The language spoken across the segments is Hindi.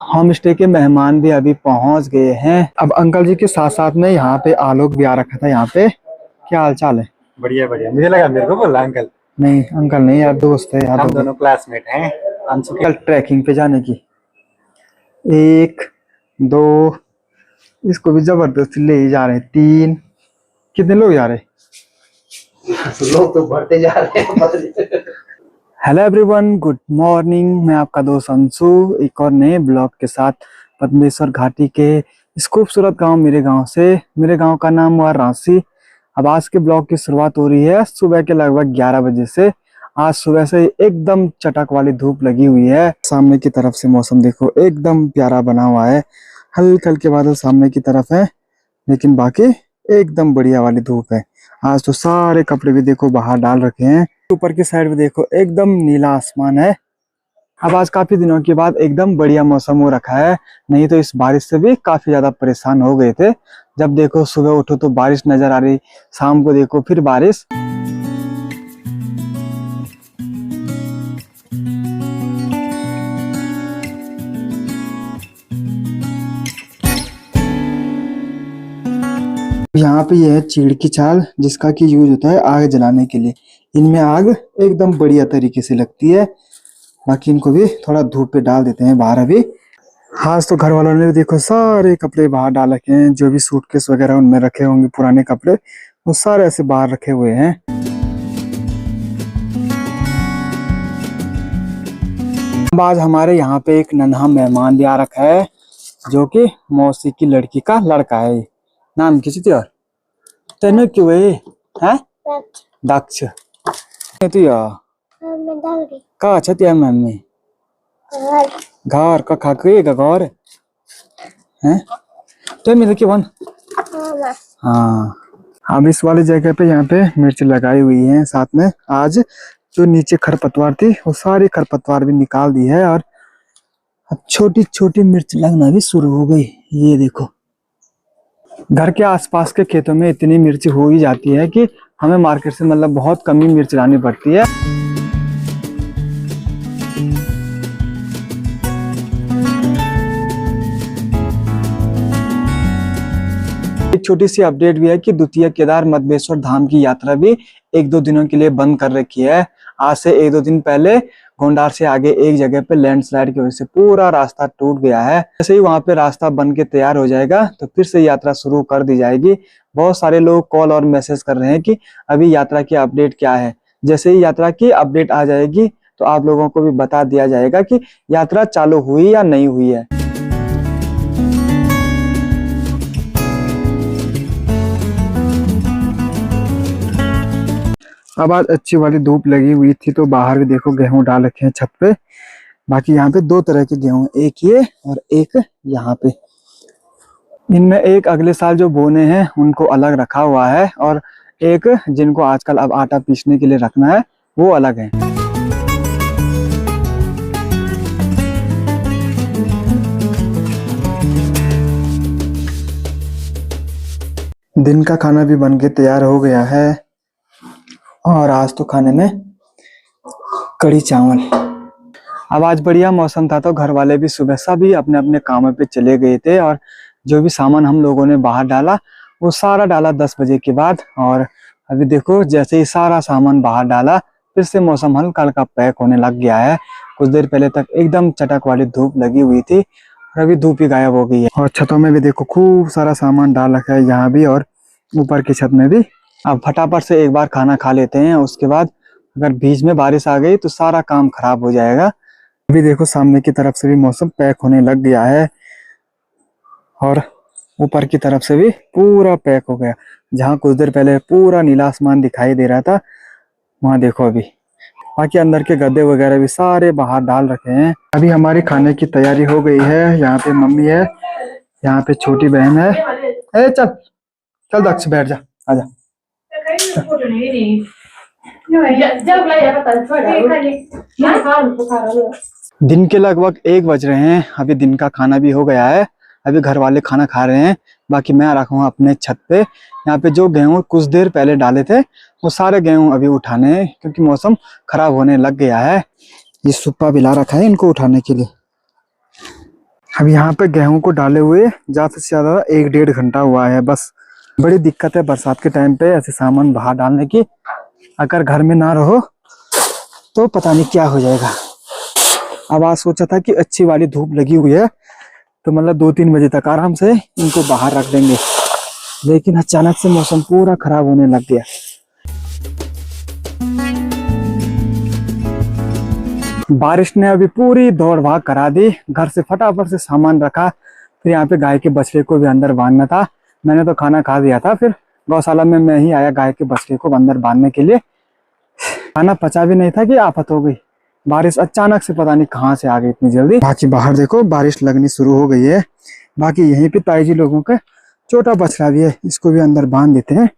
होम स्टे के मेहमान भी अभी पहुंच गए हैं। अब अंकल जी के साथ साथ में यहाँ पे आलोक भी आ रखा था। यहाँ पे क्या हाल चाल है? बढ़िया बढ़िया। मुझे लगा मेरे को बोला अंकल। नहीं अंकल नहीं यार, दोस्त है यार। हम दोनों क्लासमेट हैं। अंशु कल ट्रैकिंग पे जाने की, एक दो, इसको भी जबरदस्ती ले ही जा रहे हैं। तीन, कितने लोग जा रहे हैं? लोग तो बढ़ते जा रहे हैं। Hello everyone, good morning. मैं आपका दोस्त अंशु एक और नए ब्लॉग के साथ पद्मेश्वर घाटी के इस खूबसूरत गांव मेरे गांव से। मेरे गांव का नाम हुआ रांसी। अब आज के ब्लॉग की शुरुआत हो रही है सुबह के लगभग 11 बजे से। आज सुबह से एकदम चटक वाली धूप लगी हुई है। सामने की तरफ से मौसम देखो एकदम प्यारा बना हुआ है। हल्के हल्के बादल सामने की तरफ है, लेकिन बाकी एकदम बढ़िया वाली धूप है। आज तो सारे कपड़े भी देखो बाहर डाल रखे हैं। ऊपर की साइड में देखो एकदम नीला आसमान है। अब आज काफी दिनों के बाद एकदम बढ़िया मौसम हो रखा है। नहीं तो इस बारिश से भी काफी ज्यादा परेशान हो गए थे। जब देखो सुबह उठो तो बारिश नजर आ रही, शाम को देखो फिर बारिश। यहाँ पे यह है चीड़ की छाल, जिसका की यूज होता है आग जलाने के लिए। इनमें आग एकदम बढ़िया तरीके से लगती है। बाकी इनको भी थोड़ा धूप पे डाल देते हैं बाहर अभी। आज तो घर वालों ने भी देखो सारे कपड़े बाहर डाल रखे हैं। जो भी सूटकेस वगैरह उनमें रखे होंगे पुराने कपड़े, वो सारे ऐसे बाहर रखे हुए हैं। अब आज हमारे यहाँ पे एक नन्हा मेहमान भी आ रखा है, जो कि मौसी की लड़की का लड़का है। नाम किसी थी और तेने क्यों है? दक्ष। तू यार का अच्छा त्या मम्मी घर का खा के घर है तो मेरे के बन। हाँ, अब इस वाली जगह पे यहाँ पे मिर्च लगाई हुई है। साथ में आज जो नीचे खरपतवार थी वो सारी खरपतवार भी निकाल दी है, और अब छोटी छोटी मिर्च लगना भी शुरू हो गई। ये देखो, घर के आसपास के खेतों में इतनी मिर्च हो ही जाती है कि हमें मार्केट से मतलब बहुत कम ही मिर्च लानी पड़ती है। एक छोटी सी अपडेट भी है कि द्वितीय केदार मधवेश्वर धाम की यात्रा भी एक दो दिनों के लिए बंद कर रखी है। आज से एक दो दिन पहले गोंडार से आगे एक जगह पे लैंडस्लाइड की वजह से पूरा रास्ता टूट गया है। जैसे ही वहां पे रास्ता बन के तैयार हो जाएगा तो फिर से यात्रा शुरू कर दी जाएगी। बहुत सारे लोग कॉल और मैसेज कर रहे हैं कि अभी यात्रा की अपडेट क्या है। जैसे ही यात्रा की अपडेट आ जाएगी तो आप लोगों को भी बता दिया जाएगा कि यात्रा चालू हुई या नहीं हुई है। अब आज अच्छी वाली धूप लगी हुई थी तो बाहर भी देखो गेहूं डाल रखे हैं छत पे। बाकी यहाँ पे दो तरह के गेहूं, एक ये और एक यहाँ पे। इनमें एक अगले साल जो बोने हैं उनको अलग रखा हुआ है, और एक जिनको आजकल अब आटा पीसने के लिए रखना है वो अलग है। दिन का खाना भी बन के तैयार हो गया है, और आज तो खाने में कढ़ी चावल। अब आज बढ़िया मौसम था तो घर वाले भी सुबह सभी अपने अपने कामों पे चले गए थे, और जो भी सामान हम लोगों ने बाहर डाला वो सारा डाला 10 बजे के बाद। और अभी देखो जैसे ही सारा सामान बाहर डाला फिर से मौसम हल्का हल्का पैक होने लग गया है। कुछ देर पहले तक एकदम चटक वाली धूप लगी हुई थी, और अभी धूप ही गायब हो गई है। और छतों में भी देखो खूब सारा सामान डाल रखा है, यहाँ भी और ऊपर की छत में भी। अब फटाफट से एक बार खाना खा लेते हैं, उसके बाद अगर बीच में बारिश आ गई तो सारा काम खराब हो जाएगा। अभी देखो सामने की तरफ से भी मौसम पैक होने लग गया है, और ऊपर की तरफ से भी पूरा पैक हो गया। जहाँ कुछ देर पहले पूरा नीला आसमान दिखाई दे रहा था, वहां देखो अभी। बाकी अंदर के गद्दे वगैरह भी सारे बाहर डाल रखे हैं। अभी हमारी खाने की तैयारी हो गई है। यहाँ पे मम्मी है, यहाँ पे छोटी बहन है। ए चल चल दक्ष बैठ जा, आजा। दिन के लगभग 1 बज रहे हैं। अभी दिन का खाना भी हो गया है। अभी घर वाले खाना खा रहे हैं, बाकी मैं रखा हूँ अपने छत पे। यहाँ पे जो गेहूं कुछ देर पहले डाले थे वो सारे गेहूं अभी उठाने हैं, क्योंकि मौसम खराब होने लग गया है। ये सुप्पा भी ला रखा है इनको उठाने के लिए। अब यहाँ पे गेहूं को डाले हुए ज्यादा से ज्यादा 1-1.5 घंटा हुआ है बस। बड़ी दिक्कत है बरसात के टाइम पे ऐसे सामान बाहर डालने की। अगर घर में ना रहो तो पता नहीं क्या हो जाएगा। अब आज सोचा था कि अच्छी वाली धूप लगी हुई है तो मतलब 2-3 बजे तक आराम से इनको बाहर रख देंगे, लेकिन अचानक से मौसम पूरा खराब होने लग गया। बारिश ने अभी पूरी दौड़ भाग करा दी। घर से फटाफट से सामान रखा, फिर यहाँ पे गाय के बछड़े को भी अंदर बांधना था। मैंने तो खाना खा दिया था, फिर गौशाला में मैं ही आया गाय के बछड़े को अंदर बांधने के लिए। खाना पचा भी नहीं था कि आफत हो गई। बारिश अचानक से पता नहीं कहाँ से आ गई इतनी जल्दी। बाकी बाहर देखो बारिश लगनी शुरू हो गई है। बाकी यहीं पे ताई जी लोगों का छोटा बछड़ा भी है, इसको भी अंदर बांध देते हैं।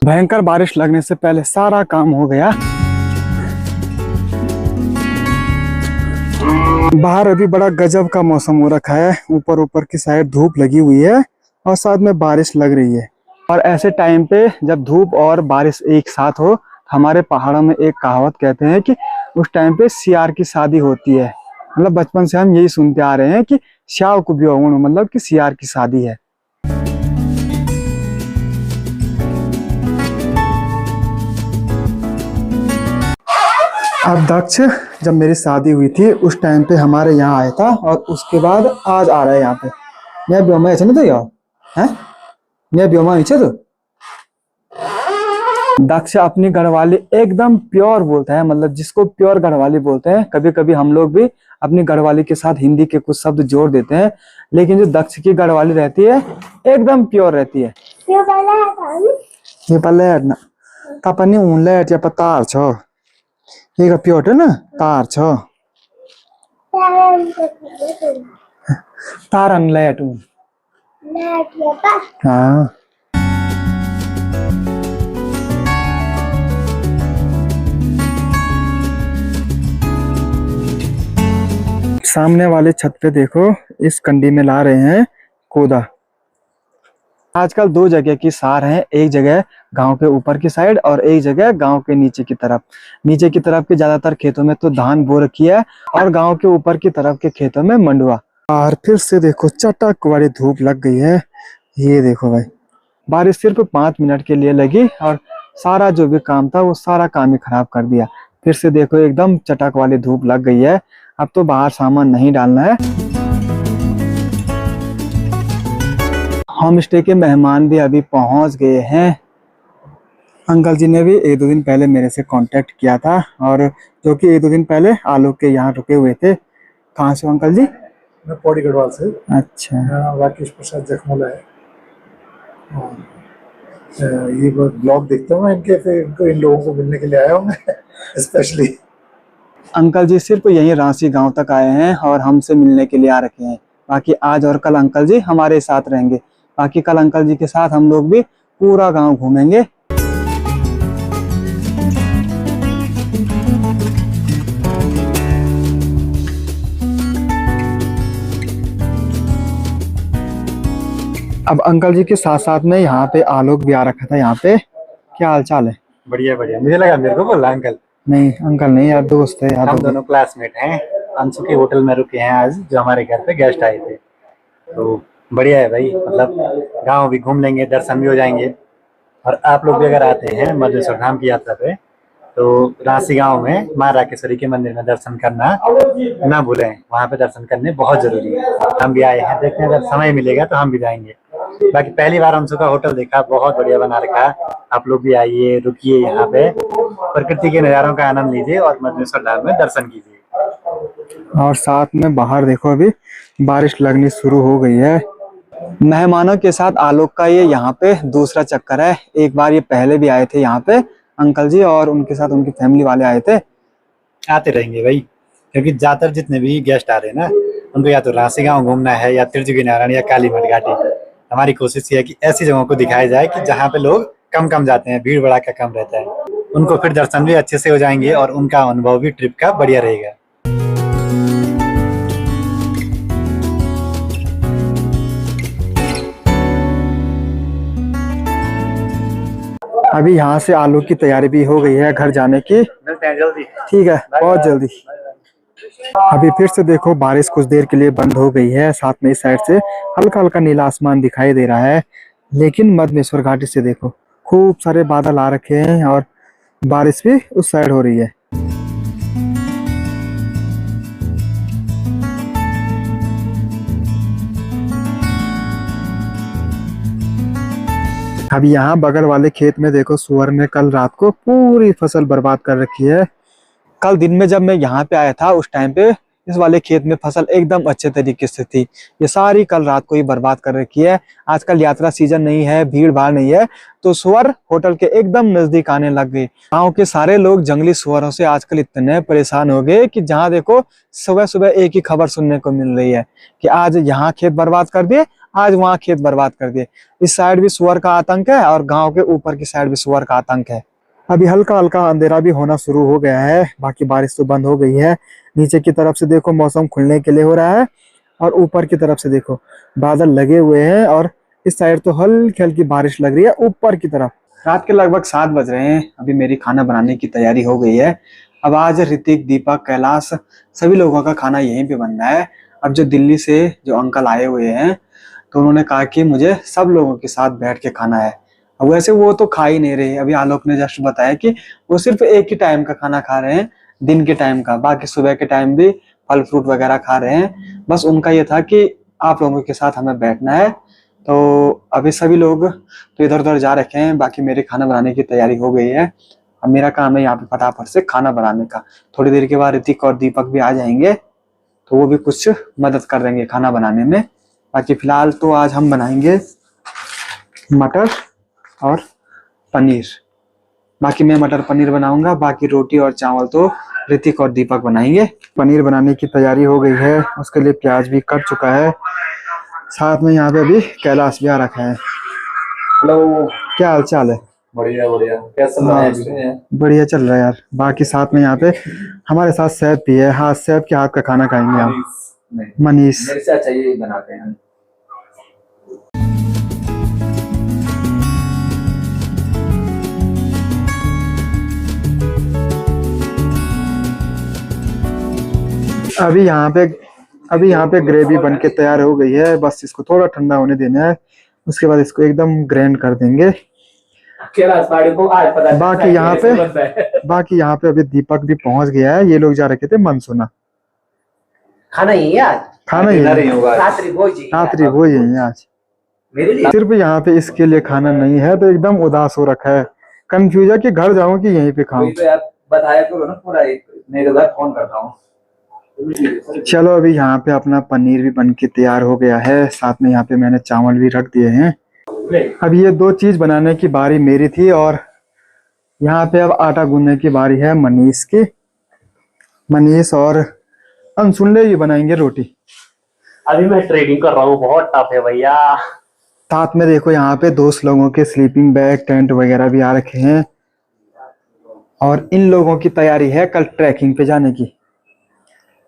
भयंकर बारिश लगने से पहले सारा काम हो गया। बाहर अभी बड़ा गजब का मौसम हो रखा है। ऊपर की साइड धूप लगी हुई है और साथ में बारिश लग रही है। और ऐसे टाइम पे जब धूप और बारिश एक साथ हो, हमारे पहाड़ों में एक कहावत कहते हैं कि उस टाइम पे सियार की शादी होती है। मतलब बचपन से हम यही सुनते आ रहे हैं कि श्याव को भी मतलब कि सियार की शादी है। अब दक्ष जब मेरी शादी हुई थी उस टाइम पे हमारे यहाँ आया था और उसके बाद आज आ रहा है यहाँ पे। मैं ब्योमा है ना तो यार है मैं ब्योमा ही तो दक्ष अपनी गढ़वाली एकदम प्योर बोलता है, मतलब जिसको प्योर गढ़वाली बोलते हैं। कभी कभी हम लोग भी अपनी गढ़वाली के साथ हिंदी के कुछ शब्द जोड़ देते हैं, लेकिन जो दक्ष की गढ़वाली रहती है एकदम प्योर रहती है। ये पल्ले ना तपनी ऊनले या तार छो ये प्योर है ना तार छो तार अनलेट हाँ। सामने वाले छत पे देखो इस कंडी में ला रहे हैं कोदा। आजकल 2 जगह की सार है, एक जगह गांव के ऊपर की साइड और एक जगह गांव के नीचे की तरफ। नीचे की तरफ के ज्यादातर खेतों में तो धान बो रखी है और गांव के ऊपर की तरफ के खेतों में मंडुआ। और फिर से देखो चटक वाली धूप लग गई है। ये देखो भाई बारिश सिर्फ 5 मिनट के लिए लगी और सारा जो भी काम था वो सारा काम ही खराब कर दिया। फिर से देखो एकदम चटक वाली धूप लग गई है। अब तो बाहर सामान नहीं डालना है। होम स्टे के मेहमान भी अभी पहुंच गए हैं। अंकल जी ने भी 1-2 दिन पहले मेरे से कांटेक्ट किया था और जो कि 1-2 दिन पहले आलोक के यहाँ रुके हुए थे। कहाँ से अंकल जी? मैं पौड़ी गढ़वाल से। अच्छा। राकेश प्रसाद जखमोला है। ये ब्लॉग देखता हूँ इनके, फिर इनको इन लोगों को मिलने के लिए आया हूँ मैं स्पेशली। अंकल जी सिर्फ यहीं रांसी गांव तक आए हैं और हमसे मिलने के लिए आ रखे हैं। बाकी आज और कल अंकल जी हमारे साथ रहेंगे। बाकी कल अंकल जी के साथ हम लोग भी पूरा गांव घूमेंगे। अब अंकल जी के साथ साथ में यहाँ पे आलोक भी आ रखा था। यहाँ पे क्या हाल चाल है? बढ़िया बढ़िया। मुझे लगा मेरे को बोला अंकल। नहीं अंकल नहीं यार, दोस्त है यार। हम दोनों क्लासमेट हैं। अंशु के होटल में रुके हैं आज, जो हमारे घर पे गेस्ट आए थे। तो बढ़िया है भाई, मतलब गांव भी घूम लेंगे, दर्शन भी हो जाएंगे। और आप लोग भी अगर आते हैं मधुनेश्वर धाम की यात्रा पे तो रांसी गांव में माँ राकेश्वरी के मंदिर में दर्शन करना ना भूलें। वहाँ पे दर्शन करने बहुत जरूरी है। हम भी आए हैं, देखते हैं अगर समय मिलेगा तो हम भी जाएंगे। बाकी पहली बार अंशु का होटल देखा, बहुत बढ़िया बना रखा। आप लोग भी आइए, रुकिए, यहाँ पे प्रकृति के नज़ारों का आनंद लीजिए और मधुनेश्वर धाम में दर्शन कीजिए। और साथ में बाहर देखो अभी बारिश लगनी शुरू हो गई है। मेहमानों के साथ आलोक का ये यहाँ पे दूसरा चक्कर है। एक बार ये पहले भी आए थे यहाँ पे अंकल जी, और उनके साथ उनकी फैमिली वाले आए थे। आते रहेंगे भाई, क्योंकि ज्यादातर जितने भी गेस्ट आ रहे हैं ना, उनको या तो रांसी गांव घूमना है या त्रिजुगी नारायण या काली मठ घाटी। हमारी कोशिश ये है कि ऐसी जगहों को दिखाया जाए कि जहाँ पे लोग कम जाते हैं, भीड़ भड़ाका कम रहता है। उनको फिर दर्शन भी अच्छे से हो जाएंगे और उनका अनुभव भी ट्रिप का बढ़िया रहेगा। अभी यहाँ से आलोक की तैयारी भी हो गई है घर जाने की। मिलते हैं जल्दी। ठीक है, बहुत जल्दी। अभी फिर से देखो बारिश कुछ देर के लिए बंद हो गई है। साथ में इस साइड से हल्का हल्का नीला आसमान दिखाई दे रहा है, लेकिन मधमेश्वर घाटी से देखो खूब सारे बादल आ रखे हैं और बारिश भी उस साइड हो रही है। अभी यहाँ बगल वाले खेत में देखो सुअर ने कल रात को पूरी फसल बर्बाद कर रखी है। कल दिन में जब मैं यहाँ पे आया था उस टाइम पे इस वाले खेत में फसल एकदम अच्छे तरीके से थी। ये सारी कल रात को ही बर्बाद कर रखी है। आजकल यात्रा सीजन नहीं है, भीड़ भाड़ नहीं है, तो सुअर होटल के एकदम नजदीक आने लग गए। गाँव के सारे लोग जंगली सुअरों से आजकल इतने परेशान हो गए कि जहाँ देखो सुबह सुबह एक ही खबर सुनने को मिल रही है कि आज यहाँ खेत बर्बाद कर दिए, आज वहाँ खेत बर्बाद कर दिए। इस साइड भी सुअर का आतंक है और गाँव के ऊपर की साइड भी सुअर का आतंक है। अभी हल्का हल्का अंधेरा भी होना शुरू हो गया है, बाकी बारिश तो बंद हो गई है। नीचे की तरफ से देखो मौसम खुलने के लिए हो रहा है और ऊपर की तरफ से देखो बादल लगे हुए हैं और इस साइड तो हल्की हल्की बारिश लग रही है ऊपर की तरफ। रात के लगभग 7 बज रहे हैं। अभी मेरी खाना बनाने की तैयारी हो गई है। अब आज ऋतिक, दीपक, कैलाश सभी लोगों का खाना यहीं पे बनना है। अब जो दिल्ली से जो अंकल आए हुए हैं तो उन्होंने कहा कि मुझे सब लोगों के साथ बैठ के खाना है। अब वैसे वो तो खा ही नहीं रहे। अभी आलोक ने जस्ट बताया कि वो सिर्फ एक ही टाइम का खाना खा रहे हैं, दिन के टाइम का। बाकी सुबह के टाइम भी फल फ्रूट वगैरह खा रहे हैं। बस उनका ये था कि आप लोगों के साथ हमें बैठना है। तो अभी सभी लोग तो इधर उधर जा रखे हैं। बाकी मेरे खाना बनाने की तैयारी हो गई है। अब मेरा काम है यहाँ पे फटाफट से खाना बनाने का। थोड़ी देर के बाद ऋतिक और दीपक भी आ जाएंगे तो वो भी कुछ मदद कर देंगे खाना बनाने में। बाकी फिलहाल तो आज हम बनाएंगे मटर और पनीर। बाकी मैं मटर पनीर बनाऊंगा, बाकी रोटी और चावल तो ऋतिक और दीपक बनाएंगे। पनीर बनाने की तैयारी हो गई है, उसके लिए प्याज भी कट चुका है। साथ में यहाँ पे अभी कैलाश भी आ रखा है। हेलो, क्या हाल चाल है? बढ़िया बढ़िया। कैसा चल रहा है? बढ़िया चल रहा है यार। बाकी साथ में यहाँ पे हमारे साथ सैफ भी है। हाँ, सैफ के हाथ का खाना खाएंगे हम। मनीष मेरे से अच्छा ये बनाते हैं। अभी यहाँ पे ग्रेवी बन के तैयार हो गई है। बस इसको थोड़ा ठंडा होने देना है, उसके बाद इसको एकदम ग्राइंड कर देंगे। बाकी यहाँ पे अभी दीपक भी पहुंच गया है। ये लोग जा रखे थे मनसुना। खाना यही है आज? खाना यही होगा रात्रि भोज यही है आज मेरे लिए। सिर्फ यहाँ पे इसके लिए खाना नहीं है तो एकदम उदास हो रखा है। कंफ्यूज है कि घर जाऊं कि यहीं पे खाऊं। तो यार बताया करो ना पूरा, नहीं तो घर फोन करता हूँ। चलो अभी यहाँ पे अपना पनीर भी बन के तैयार हो गया है। साथ में यहाँ पे मैंने चावल भी रख दिए हैं। अब ये 2 चीज बनाने की बारी मेरी थी और यहाँ पे अब आटा गूंदने की बारी है मनीष की। मनीष और अनसुनले ये बनाएंगे रोटी। अभी मैं ट्रेडिंग कर रहा हूँ, बहुत टफ है भैया। साथ में देखो यहाँ पे 2 लोगों के स्लीपिंग बैग, टेंट वगैरह भी आ रखे हैं और इन लोगों की तैयारी है कल ट्रैकिंग पे जाने की।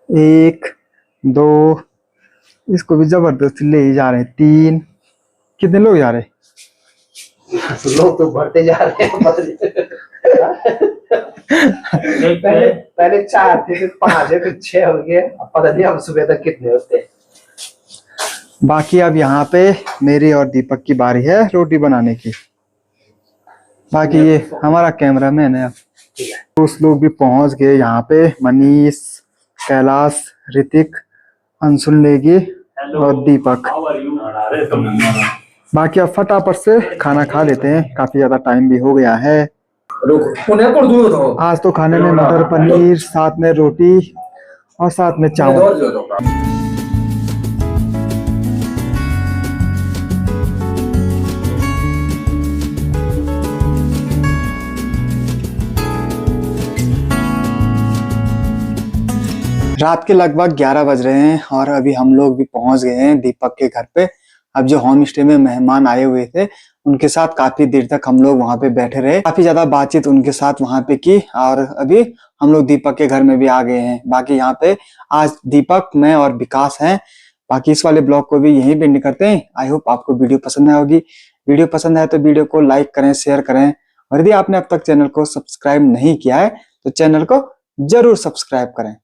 1 2 इसको भी जबरदस्ती ले ही जा रहे हैं। 3 कितने लोग जा रहे हैं? लोग तो बढ़ते जा रहे हैं। पहले 4 थे, फिर 5 है, फिर 6 हो गए। अब पता नहीं अब सुबह तक कितने होते हैं। बाकी अब यहाँ पे मेरी और दीपक की बारी है रोटी बनाने की। बाकी ये हमारा कैमरामैन है। उस लोग भी पहुंच गए यहाँ पे। मनीष, कैलाश, ऋतिक, अंशुल नेगी और दीपक। बाकी अब फटाफट से खाना खा लेते हैं, काफी ज्यादा टाइम भी हो गया है। आज तो खाने में मटर पनीर, साथ में रोटी और साथ में चावल। रात के लगभग 11 बज रहे हैं और अभी हम लोग भी पहुंच गए हैं दीपक के घर पे। अब जो होम स्टे में मेहमान आए हुए थे उनके साथ काफी देर तक हम लोग वहां पे बैठे रहे। काफी ज्यादा बातचीत उनके साथ वहां पे की और अभी हम लोग दीपक के घर में भी आ गए हैं। बाकी यहाँ पे आज दीपक, मैं और विकास हैं। बाकी इस वाले ब्लॉग को भी यहीं पे एंड करते हैं। आई होप आपको वीडियो पसंद आए होगी। वीडियो पसंद आए तो वीडियो को लाइक करें, शेयर करें और यदि आपने अब तक चैनल को सब्सक्राइब नहीं किया है तो चैनल को जरूर सब्सक्राइब करें।